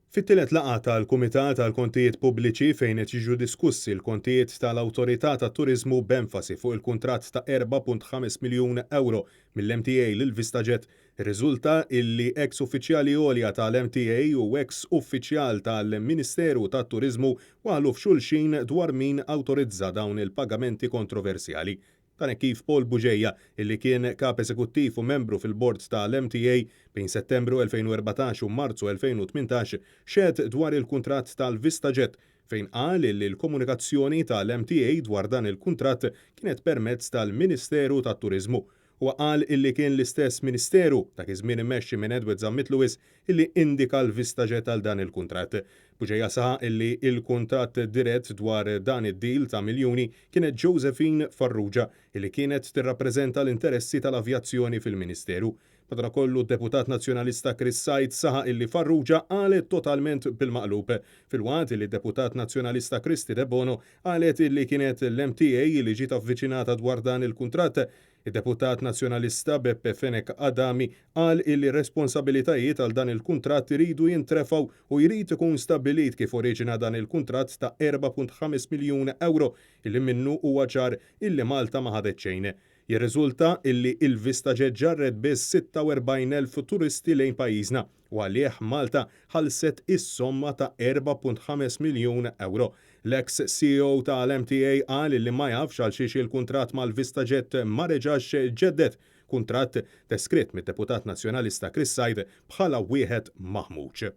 Fit-tielet laqgħa tal-Kumitat tal-Kontijiet Pubbliċi fejn qed jiġu diskussi l-kontijiet tal-Awtorità tat-Turiżmu b'enfasi fuq il-kuntratt ta' 4.5 miljun euro mill-MTA lil VistaJet, irriżulta illi eks uffiċjali għolja tal-MTA u eks uffiċjal tal-Ministeru tat-Turiżmu waħlu f'xulxin dwar min awtorizza dawn il-pagamenti kontroversjali. Dan kif Paul Buġejja, illi kien kap eżekuttiv u membru fil-bord tal-MTA bejn Settembru 2014 u Marzu 2018 xed dwar il-kuntratt tal-VistaJet fejn qal li l-komunikazzjoni tal-MTA dwar dan il-kuntratt kienet permezz tal-Ministeru tat-Turiżmu. U qal illi kien l-istess Ministeru dak iż-żmien immexxi minn Edward Zammit Lewis illi indika l-VistaJet għal dan il-kuntratt. Buġejja saħaq illi il-kuntratt dirett dwar dan id-deal ta' miljuni kienet Josephine Farrugia illi kienet tirrappreżenta l-interessi tal-avjazzjoni fil-Ministeru. Madankollu d-Deputat Nazzjonalista Chris Said saħaq illi Farrugia qalet totalment bil-maqlub. Fil-waqt illi d-Deputat Nazzjonalista Kristi De Bono qalet illi kienet l-MTA li ġiet avviċinata dwar dan il-kuntratt. Id-Deputat Nazzjonalista Beppe Fenek Adami qal illi responsabilitajiet għal dan il-kuntratt iridu jintrefaw u jrid ikun stabbilit kif oriġina dan il-kuntratt ta' 4.5 miljun euro illi minnu huwa ċar illi Malta ma ħadet xejn. Jirriżulta illi il-VistaJet ġarret biss 46,000 turisti lejn pajjiżna u għalih Malta ħalset is-somma ta' 4.5 miljun euro. L-ex CEO tal-MTA qal li ma jafx għal xiex il-kuntratt mal-VistaJet ma reġax ġeddet, kuntratt deskritt mid-Deputat Nazzjonalista Chris Said bħala wieħed maħmuġ.